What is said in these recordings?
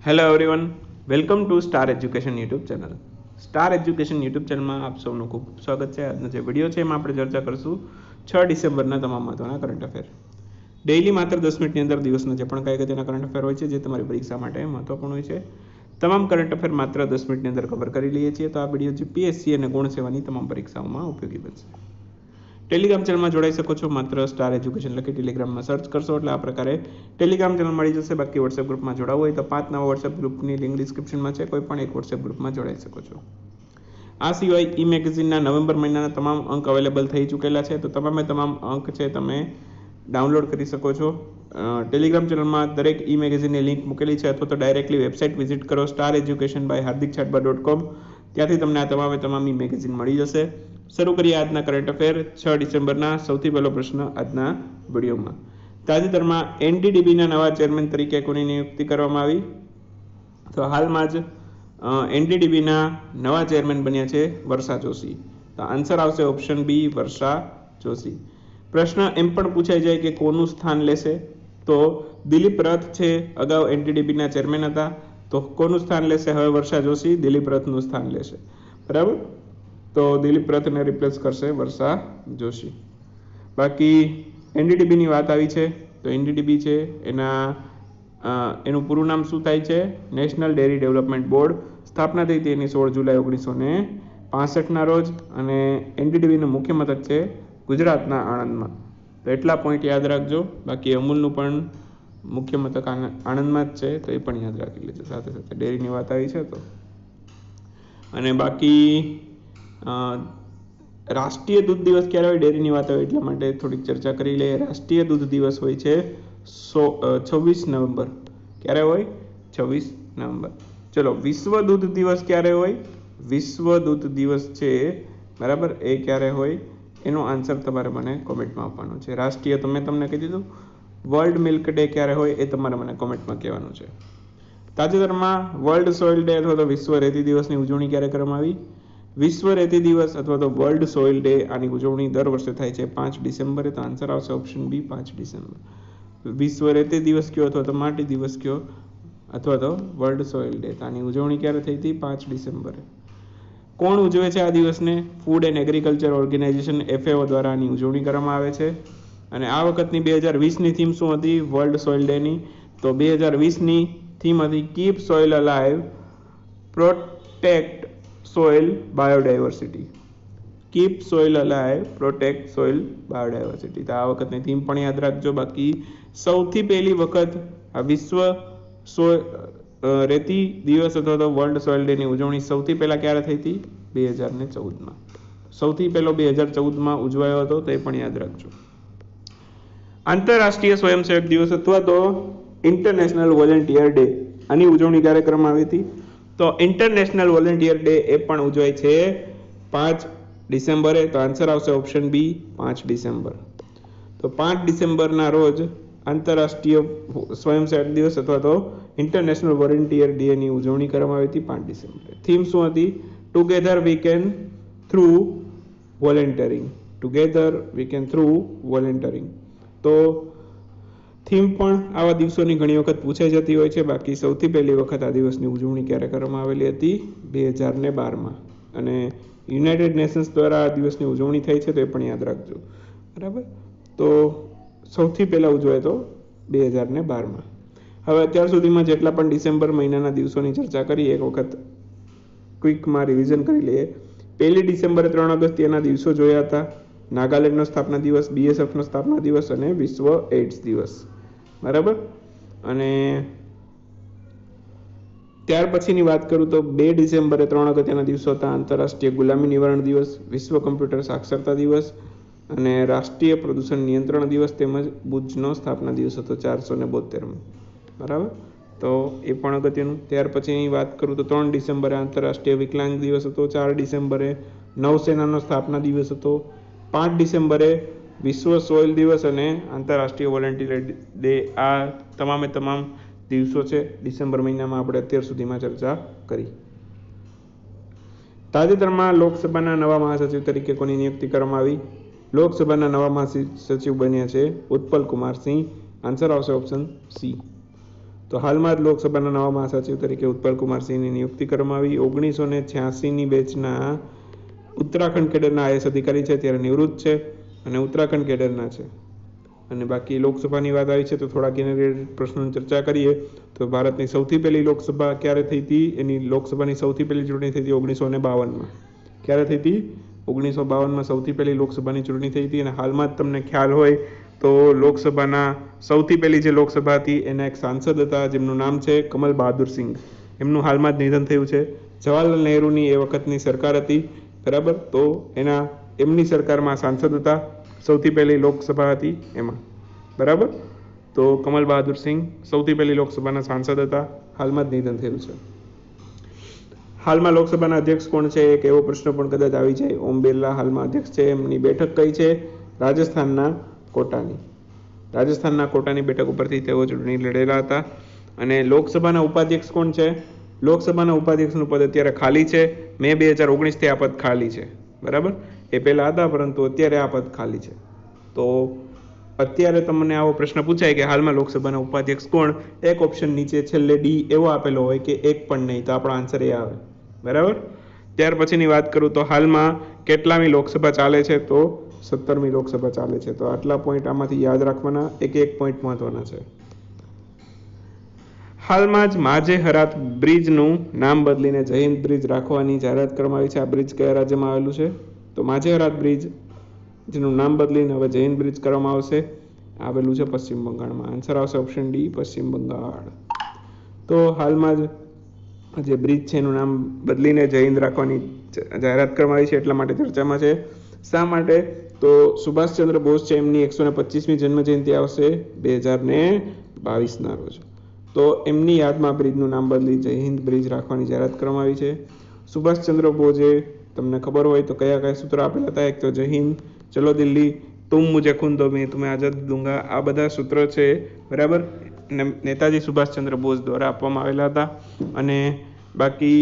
Hello everyone, welcome to star education YouTube channel. Star education YouTube ચેનલમાં આપ સૌનું ખૂબ સ્વાગત છે. આજનો જે વિડીયો છે એમાં આપણે ચર્ચા કરીશું 6 ડિસેમ્બરના તમામ મહત્વના કરંટ અફેર. ડેઇલી માત્ર 10 મિનિટની અંદર દિવસના જે પણ કાંઈ અગત્યના કરંટ અફેર હોય છે જે તમારી પરીક્ષા માટે મહત્વપૂર્ણ હોય છે, તમામ કરંટ અફેર માત્ર 10 મિનિટની અંદર કવર કરી લઈએ છીએ. તો આ વિડીયો જીપીએસસી અને ગુણ સેવાની તમામ પરીક્ષાઓમાં ઉપયોગી બનશે. ટેલિગ્રામ ચેનલમાં જોડાઈ શકો છો. માત્ર સ્ટાર એજ્યુકેશન લખી ટેલિગ્રામમાં સર્ચ કરશો એટલે આ પ્રકારે ટેલિગ્રામ ચેનલ મળી જશે. બાકી વોટ્સએપ ગ્રુપમાં જોડાવવું હોય તો 5 નવા વોટ્સએપ ગ્રુપની લિંક ડિસ્ક્રિપ્શનમાં છે. કોઈ પણ એક વોટ્સએપ ગ્રુપમાં જોડાઈ શકો છો. આ સિવાય ઈ મેગેઝિનના નવેમ્બર મહિનાના તમામ અંક અવેલેબલ થઈ ચૂકેલા છે. તો તમામ અંક છે તમે ડાઉનલોડ કરી શકો છો. ટેલિગ્રામ ચેનલમાં દરેક ઈ મેગેઝિનની લિંક મૂકેલી છે, અથવા તો ડાયરેક્ટલી વેબસાઇટ વિઝિટ કરો stareducation.hardik.com. ત્યાંથી તમને આ તમામ ઈ મેગેઝિન મળી જશે. શરૂ કરીએ આજના કરંટ અફેર 6 ડિસેમ્બરના. સૌથી પહેલો પ્રશ્ન આજના વિડીયોમાં. તાજેતરમાં એનડીડીબીના નવા ચેરમેન તરીકે કોની નિયુક્તિ કરવામાં આવી? તો હાલમાં જ એનડીડીબીના નવા ચેરમેન બન્યા છે વર્ષા જોશી. તો આન્સર આવશે ઓપ્શન બી, વર્ષા જોશી. પ્રશ્ન એમ પણ પૂછાઈ જાય કે કોનું સ્થાન લેશે? તો દિલીપ રથ છે, અગાઉ એનડીડીબીના ચેરમેન હતા. તો કોનું સ્થાન લેશે હવે વર્ષા જોશી? દિલીપ રથનું સ્થાન લેશે. બરાબર, તો દિલીપ રથને રિપ્લેસ કરશે વર્ષા જોશી. બાકી એનડીડીબીની વાત આવી છે તો એનડીડીબી છે એનું પૂરું નામ શું થાય છે? National dairy development board. સ્થાપના થઈ હતી એની 16 જુલાઈ 1965ના રોજ. અને એનડીડીબીનું મુખ્ય મથક છે ગુજરાતના આણંદમાં. તો એટલા પોઈન્ટ યાદ રાખજો. બાકી અમૂલનું પણ મુખ્ય મથક આણંદમાં જ છે, તો એ પણ યાદ રાખી લેજો. સાથે સાથે ડેરીની વાત આવી છે તો. અને બાકી રાષ્ટ્રીય દૂધ દિવસ ક્યારે હોય? ડેરીની વાત આવે એટલા માટે થોડીક ચર્ચા કરી લઈએ. રાષ્ટ્રીય દૂધ દિવસ હોય છે 26 નવેમ્બર. ક્યારે હોય? 26 નવેમ્બર. ચલો, વિશ્વ દૂધ દિવસ ક્યારે હોય? વિશ્વ દૂધ દિવસ છે, બરાબર, એ ક્યારે હોય? એનો આન્સર તમારે મને કોમેન્ટમાં આપવાનો છે. રાષ્ટ્રીય તમને કહી દીધું. વર્લ્ડ મિલ્ક ડે ક્યારે હોય એ તમારે મને કોમેન્ટમાં કહેવાનું છે. તાજેતરમાં વર્લ્ડ સોઇલ ડે અથવા તો વિશ્વ રેતી દિવસની ઉજવણી ક્યારે કરવામાં આવી? વિશ્વ રેતી દિવસ અથવા તો વર્લ્ડ સોઇલ ડે, આની ઉજવણી દર વર્ષે થાય છે 5 ડિસેમ્બરે. તો આન્સર આવશે ઓપ્શન બી, 5 ડિસેમ્બર. વિશ્વ રેતી દિવસ કયો અથવા તો માટી દિવસ કયો અથવા તો વર્લ્ડ સોઇલ ડે, આની ઉજવણી ક્યારે થઈ હતી? 5 ડિસેમ્બરે. કોણ ઉજવે છે આ દિવસને? Food and agriculture organisation FAO દ્વારા આની ઉજવણી કરવામાં આવે છે. અને આ વખતની 2020ની થીમ શું હતી વર્લ્ડ સોઇલ ડેની? તો 2020ની થીમ હતી keep soil alive, protect soil biodiversity. Keep soil alive, protect soil biodiversity. તો આ વખતની થીમ પણ યાદ રાખજો. બાકી સૌથી પહેલી વખત આ વિશ્વ રેતી દિવસ અથવા તો વર્લ્ડ સોઇલ ડેની ઉજવણી સૌથી પહેલા ક્યારે થઈ હતી? 2014માં. સૌથી પહેલો 2014માં ઉજવાયો હતો, તો એ પણ યાદ રાખજો. આંતરરાષ્ટ્રીય સ્વયંસેવક દિવસ અથવા તો ઇન્ટરનેશનલ વોલેન્ટિયર ડે, આની ઉજવણી ક્યારે કરવામાં આવી હતી? તો ઇન્ટરનેશનલ વોલેન્ટિયર ડે એ પણ ઉજવાય છે 5 ડિસેમ્બરે. તો આન્સર આવશે ઓપ્શન બી, 5 ડિસેમ્બર. તો 5 ડિસેમ્બરના રોજ આંતરરાષ્ટ્રીય સ્વયંસેવક દિવસ અથવા તો ઇન્ટરનેશનલ વોલેન્ટિયર ડેની ઉજવણી કરવામાં આવી હતી 5 ડિસેમ્બરે. થીમ શું હતી? Together we can through વોલેન્ટિયરિંગ. Together we can through વોલેન્ટિયરિંગ. તો થીમ પણ આવા દિવસોની ઘણી વખત પૂછાઈ જતી હોય છે. બાકી સૌથી પહેલી વખત આ દિવસની ઉજવણી ક્યારે કરવામાં આવેલી હતી? 2012માં. અને યુનાઇટેડ નેશન્સ દ્વારા આ દિવસની ઉજવણી થઈ છે, તો એ પણ યાદ રાખજો. બરાબર, તો સૌથી પહેલાં ઉજવાય તો 2012માં. હવે અત્યાર સુધીમાં જેટલા પણ ડિસેમ્બર મહિનાના દિવસોની ચર્ચા કરી એક વખત ક્વિકમાં રિવિઝન કરી લઈએ. 1 ડિસેમ્બરે 3 અગત્યના દિવસો જોયા હતા. નાગાલેન્ડનો સ્થાપના દિવસ, BSFનો સ્થાપના દિવસ અને વિશ્વ એઇડ્સ દિવસ. બરાબર. અને ત્યાર પછીની વાત કરું તો 2 ડિસેમ્બરે 3 અગત્યના દિવસો હતા. આંતરરાષ્ટ્રીય ગુલામી નિવારણ દિવસ, વિશ્વ કમ્પ્યુટર સાક્ષરતા દિવસ અને રાષ્ટ્રીય પ્રદૂષણ નિયંત્રણ દિવસ, તેમજ ભુજનો સ્થાપના દિવસ હતો 472. બરાબર, તો એ પણ અગત્યનું. ત્યાર પછીની વાત કરું તો 3 ડિસેમ્બરે આંતરરાષ્ટ્રીય વિકલાંગ દિવસ હતો. 4 ડિસેમ્બરે નૌસેનાનો સ્થાપના દિવસ હતો. 5 ડિસેમ્બરે વિશ્વ સોઇલ દિવસ અને આંતરરાષ્ટ્રીય વોલેન્ટિયર ડે. આ તમામ દિવસો છે ડિસેમ્બર મહિનામાં આપણે અત્યાર સુધીમાં ચર્ચા કરી. તાજેતરમાં લોકસભાના નવા મહાસચિવ તરીકે કોની નિયુક્તિ કરવામાં આવી? લોકસભાના નવા મહાસચિવ બન્યા છે ઉત્પલ કુમાર સિંહ. આન્સર આવશે ઓપ્શન સી. તો હાલમાં જ લોકસભાના નવા મહાસચિવ તરીકે ઉત્પલ કુમાર સિંહની નિયુક્તિ કરવામાં આવી. 1986ની બેચના ઉત્તરાખંડ કેડરના આઈએએસ અધિકારી છે, ત્યારે નિવૃત્ત છે અને ઉત્તરાખંડ કેડરના છે. અને બાકી લોકસભાની વાત આવી છે તો થોડાક એના રિલેટેડ પ્રશ્નોની ચર્ચા કરીએ. તો ભારતની સૌથી પહેલી લોકસભા ક્યારે થઈ હતી? એની લોકસભાની સૌથી પહેલી ચૂંટણી થઈ હતી 1952માં. ક્યારે થઈ હતી? 1952માં સૌથી પહેલી લોકસભાની ચૂંટણી થઈ હતી. અને હાલમાં જ તમને ખ્યાલ હોય તો લોકસભાના સૌથી પહેલી જે લોકસભા હતી એના એક સાંસદ હતા જેમનું નામ છે કમલ બહાદુર સિંઘ. એમનું હાલમાં જ નિધન થયું છે. જવાહરલાલ નહેરુની એ વખતની સરકાર હતી, બરાબર. તો એમની સરકારમાં સાંસદ હતા, સૌથી પહેલી લોકસભા હતી એમાં, બરાબર. તો કમલ બહાદુર સિંઘ સૌથી પહેલી લોકસભાના સાંસદ હતા, હાલમાં જ નિધન થયું છે. હાલમાં લોકસભાના અધ્યક્ષ કોણ છે? એક એવો પ્રશ્ન પણ કદાચ આવી જાય. ઓમ બિરલા હાલમાં અધ્યક્ષ છે. એમની બેઠક કઈ છે? રાજસ્થાનના કોટાની. રાજસ્થાનના કોટાની બેઠક ઉપરથી તેઓ ચૂંટણી લડેલા હતા. અને લોકસભાના ઉપાધ્યક્ષ કોણ છે? લોકસભાના ઉપાધ્યક્ષનું પદ અત્યારે ખાલી છે. મે 2019થી આ પદ ખાલી છે, બરાબર. એ પહેલા હતા પરંતુ અત્યારે આ પદ ખાલી છે. તો અત્યારે તમને આવો પ્રશ્ન પૂછાય કે હાલમાં લોકસભાના ઉપાધ્યક્ષ કોણ? એક ઓપ્શન નીચે છેલ્લે ડી એવો આપેલો હોય કે એક પણ નહીં, તો આપણો આન્સર એ આવે, બરાબર. ત્યાર પછીની વાત કરું તો હાલમાં કેટલામી લોકસભા ચાલે છે? તો 17મી લોકસભા ચાલે છે. તો આટલા પોઈન્ટ આમાંથી યાદ રાખવાના, એક પોઈન્ટ મહત્વના છે. હાલમાં જ માઝે હરાત બ્રિજનું નામ બદલીને જય હિન્દ બ્રિજ રાખવાની જાહેરાત કરવામાં આવી છે. આ બ્રિજ કયા રાજ્યમાં આવેલું છે? તો માઝે હરાત બ્રિજ જેનું નામ બદલીને હવે જય હિન્દ બ્રિજ કરવામાં આવશે, આવેલું છે પશ્ચિમ બંગાળમાં. આન્સર આવશે ઓપ્શન ડી, પશ્ચિમ બંગાળ. તો હાલમાં જ જે બ્રિજ છે એનું નામ બદલીને જય હિન્દ રાખવાની જાહેરાત કરવામાં આવી છે, એટલા માટે ચર્ચામાં છે. શા માટે? તો સુભાષચંદ્ર બોઝ છે, એમની 125મી જન્મ જયંતિ આવશે 2022ના રોજ. તો એમની યાદમાં બ્રિજનું નામ બદલી જય હિન્દ બ્રિજ રાખવાની જાહેરાત કરવામાં આવી છે. સુભાષચંદ્ર બોઝે તમને ખબર હોય તો કયા કયા સૂત્રો આપેલા હતા? એક તો જય હિન્દ, ચલો દિલ્હી, તુમ મુझे खून दो मैं तुम्हें आज़ाद दूंगा, આ બધા સૂત્રો છે, બરાબર. નેતાજી સુભાષચંદ્ર બોઝ દ્વારા આપવામાં આવેલા હતા. અને બાકી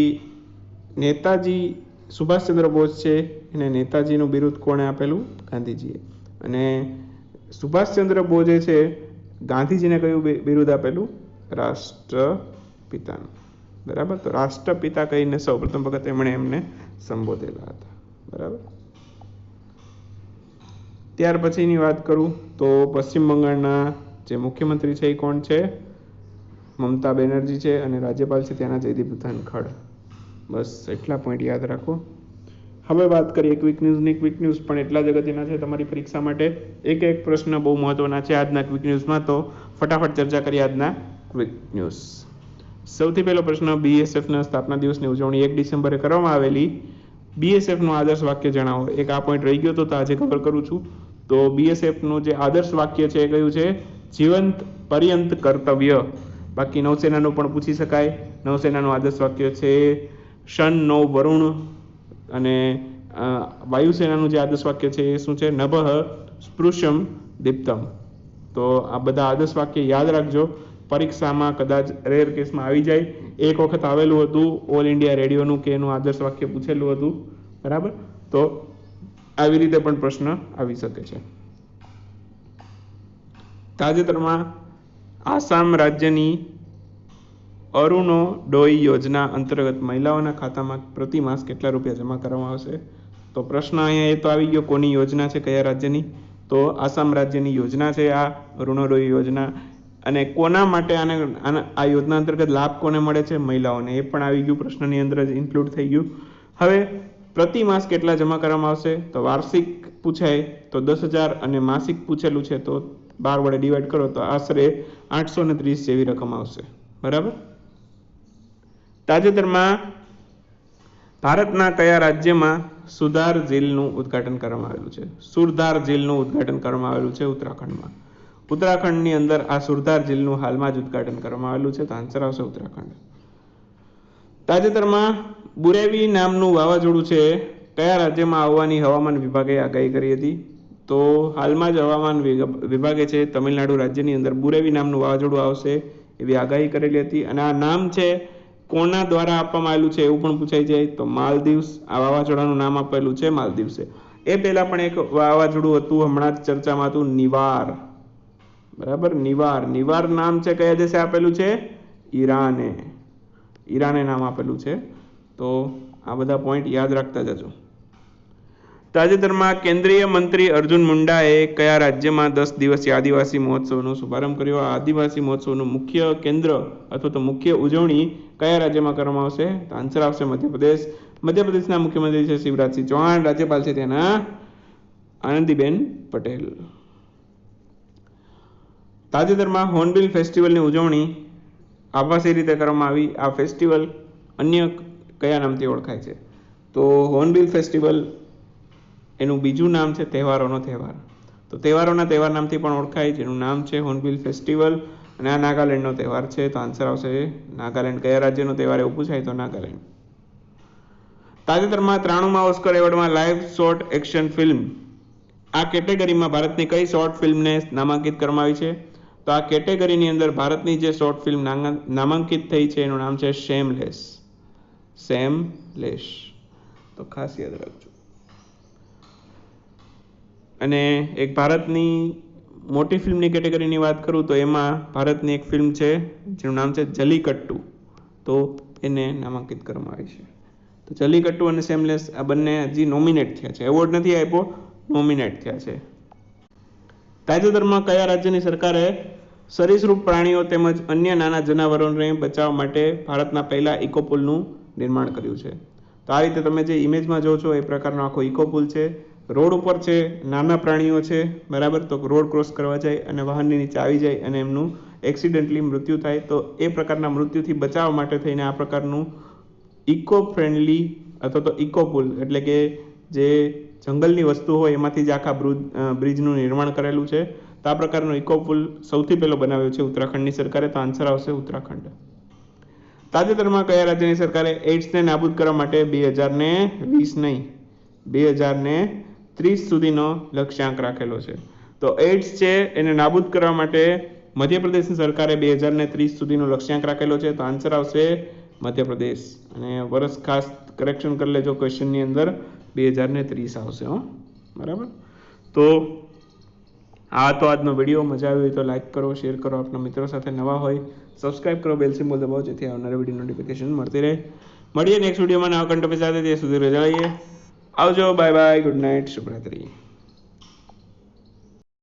નેતાજી સુભાષચંદ્ર બોઝ છે એને નેતાજીનું બિરુદ કોણે આપેલું? ગાંધીજીએ. અને સુભાષચંદ્ર બોઝે છે ગાંધીજીને કયું બિરુદ આપેલું? રાષ્ટ્રપિતાનું, બરાબર. તો રાષ્ટ્રપિતા કહીને સૌપ્રથમ વખત એમને સંબોધેલા હતા, બરાબર. ત્યાર પછીની વાત કરું તો પશ્ચિમ બંગાળના જે મુખ્યમંત્રી છે એ કોણ છે? મમતા બેનર્જી છે. અને રાજ્યપાલ છે ત્યાંના જયદીપ ધનખડ. બસ એટલા પોઈન્ટ યાદ રાખો. હવે વાત કરીએ ક્વિક ન્યૂઝની. ક્વિક ન્યૂઝ પણ એટલા જ અગત્યના છે તમારી પરીક્ષા માટે. એક પ્રશ્ન બહુ મહત્વના છે આજના ક્વિક ન્યૂઝમાં, તો ફટાફટ ચર્ચા કરીએ આજના ક્વિક ન્યૂઝ. સૌથી પહેલો પ્રશ્ન, બીએસએફના સ્થાપના દિવસની ઉજવણી 1 ડિસેમ્બરે કરવામાં આવેલી. બીએસએફનું આદર્શ વાક્ય જણાવો. એક આ પોઈન્ટ રહી ગયો તો આજે કવર કરું છું. તો બીએસએફનું જે આદર્શ વાક્ય છે એ કયું છે? જીવંત પર્યંત કર્તવ્ય. બાકી નૌસેનાનું પણ પૂછી શકાય. નૌસેનાનું આદર્શ વાક્ય છે શન નો વરુણ. અને વાયુસેનાનું જે આદર્શ વાક્ય છે એ શું છે? નભઃ સ્પૃશમ દીપ્તમ. તો આ બધા આદર્શ વાક્ય યાદ રાખજો. પરીક્ષામાં કદાચ રેર કેસમાં આવી જાય. એક વખત આવેલું હતું ઓલ ઇન્ડિયા રેડિયોનું કે એનું આદર્શ વાક્ય પૂછેલું હતું, બરાબર. તો આવી રીતે પણ પ્રશ્ન આવી શકે છે. તાજેતરમાં આસામ રાજ્યની અરુણોદય યોજના અંતર્ગત મહિલાઓના ખાતામાં પ્રતિ માસ કેટલા રૂપિયા જમા કરવામાં આવશે? તો પ્રશ્ન અહીંયા એ તો આવી ગયો, કોની યોજના છે, કયા રાજ્યની? તો આસામ રાજ્યની યોજના છે આ અરુણોદય યોજના. અને કોના માટે આ યોજના અંતર્ગત લાભ કોને મળે છે? મહિલાઓને. એ પણ આવી ગયું, પ્રશ્નની અંદર જ ઇન્ક્લુડ થઈ ગયું. હવે પ્રતિ માસ કેટલા જમા કરવામાં આવશે? તો વાર્ષિક પૂછાય તો 10,000 અને માસિક પૂછેલું છે તો 12 વડે ડિવાઈડ કરો તો આશરે 830 જેવી રકમ આવશે, બરાબર. તાજેતરમાં ભારતના કયા રાજ્યમાં સુધાર ઝીલનું ઉદ્ઘાટન કરવામાં આવેલું છે? સુરધાર ઝીલનું ઉદ્ઘાટન કરવામાં આવેલું છે ઉત્તરાખંડમાં. ઉત્તરાખંડની અંદર આ સુરધાર ઝીલનું હાલમાં જ ઉદ્ઘાટન કરવામાં આવેલું છે, તો આન્સર આવશે ઉત્તરાખંડ. તાજેતરમાં બુરેવી નામનું વાવાઝોડું છે કયા રાજ્યમાં આવવાની હવામાન વિભાગે આગાહી કરી હતી? તો હાલમાં જ હવામાન વિભાગે છે તમિલનાડુ રાજ્યની અંદર બુરેવી નામનું વાવાઝોડું આવશે એવી આગાહી કરેલી હતી. અને આ નામ છે કોના દ્વારા આપવામાં આવેલું છે એવું પણ પૂછાઈ જાય. તો માલદીવ્સ. આ વાવાઝોડાનું નામ આપેલું છે માલદીવ્સે. એ પહેલા પણ એક વાવાઝોડું હતું, હમણાં જ ચર્ચામાં હતું, નિવાર, બરાબર. નિવાર નામ છે કયા દેશે આપેલું છે? ઈરાને નામ આપેલું છે. તો આ બધા પોઈન્ટ યાદ રાખતા જજો. તાજેતરમાં કેન્દ્રીય મંત્રી અર્જુન મુંડાએ કયા રાજ્યમાં 10 દિવસીય આદિવાસી મહોત્સવનો શુભારંભ કર્યો? આ આદિવાસી મહોત્સવનું મુખ્ય કેન્દ્ર અથવા તો મુખ્ય ઉજવણી કયા રાજ્યમાં કરવામાં આવશે? તો આન્સર આવશે મધ્યપ્રદેશ. મધ્યપ્રદેશના મુખ્યમંત્રી છે શિવરાજસિંહ ચૌહાણ, રાજ્યપાલ છે ત્યાંના આનંદીબેન પટેલ. તાજેતરમાં હોર્નબિલ ફેસ્ટિવલની ઉજવણી આભાસી રીતે કરવામાં આવી. આ ફેસ્ટિવલ અન્ય કયા નામથી ઓળખાય છે? તો હોર્નબિલ ફેસ્ટિવલ એનું બીજું નામ છે તહેવારોનો તહેવાર. તો તહેવારોના તહેવાર નામથી પણ ઓળખાય, જેનું નામ છે હોર્નબિલ ફેસ્ટિવલ. અને આ નાગાલેન્ડનો તહેવાર છે. તો આન્સર આવશે નાગાલેન્ડ. કયા રાજ્યનો તહેવાર એવું પૂછાય તો નાગાલેન્ડ. તાજેતરમાં 93મા ઓસ્કર એવોર્ડમાં લાઇવ શોર્ટ એક્શન ફિલ્મ આ કેટેગરીમાં ભારતની કઈ શોર્ટ ફિલ્મને નામાંકિત કરવામાં આવી છે? તો આ કેટેગરીની અંદર ભારતની જે શોર્ટ ફિલ્મ નામાંકિત થઈ છે એનું નામ છે શેમલેસ. તો ખાસ યાદ રાખજો. અને એક ભારતની મોટી ફિલ્મની કેટેગરીની વાત કરું તો એમાં ભારતની એક ફિલ્મ છે જેનું નામ છે જલ્લીકટ્ટુ. તો એને નામાંકિત કરવામાં આવી છે. તો જલ્લીકટ્ટુ અને શેમલેસ આ બંને હજી નોમિનેટ થયા છે, એવોર્ડ નથી આપ્યો, નોમિનેટ થયા છે. તાજેતરમાં કયા રાજ્યની સરકારે સરીસૃપ પ્રાણીઓ તેમજ અન્ય નાના જનાવરોને બચાવવા માટે ભારતના પહેલા ઇકોપુલનું નિર્માણ કર્યું છે? તો આ રીતે તમે જે ઇમેજમાં જો છો એ પ્રકારનો આખો ઇકોપુલ છે. રોડ ઉપર છે, નાના પ્રાણીઓ છે, બરાબર. તો રોડ ક્રોસ કરવા જાય અને વાહનની નીચે આવી જાય અને એમનું એક્સિડન્ટલી મૃત્યુ થાય, તો એ પ્રકારના મૃત્યુથી બચાવવા માટે થઈને આ પ્રકારનું ઇકો ફ્રેન્ડલી અથવા તો ઇકોપુલ એટલે કે જે જંગલની વસ્તુ હોય એમાંથી જ આખા બ્રિજનું નિર્માણ કરેલું છે. તો આ પ્રકારનો ઇકોપુલ સૌથી પહેલો બનાવ્યો છે ઉત્તરાખંડની સરકારે. તો આન્સર આવશે ઉત્તરાખંડ. તાજેતરમાં કયા રાજ્યની સરકારે એઇડ્સને નાબૂદ કરવા માટે 2030 સુધીનો લક્ષ્યાંક રાખેલો છે? તો એઇડ્સ છે એને નાબૂદ કરવા માટે મધ્યપ્રદેશની સરકારે 2030 સુધીનો લક્ષ્યાંક રાખેલો છે. તો આન્સર આવશે મધ્યપ્રદેશ. અને વર્ષ ખાસ કરેક્શન કરી લેજો, ક્વેશ્ચનની અંદર 2030 આવશે. બરાબર. તો આ તો આજનો વિડીયો. મજા આવી હોય તો લાઈક કરો, શેર કરો, આપણા મિત્રો સાથે નવા હોય સબસ્ક્રાઇબ કરો, બેલ સિમ્બોલ દબાવો જેથી આવનારા વિડીયો નોટિફિકેશન મળતી રહે. મળીએ નેક્સ્ટ વિડીયોમાં નવા કન્ટેન્ટ સાથે. ત્યાં સુધી રજા લઈએ. આવજો. Bye bye. Good night. શુભરાત્રી.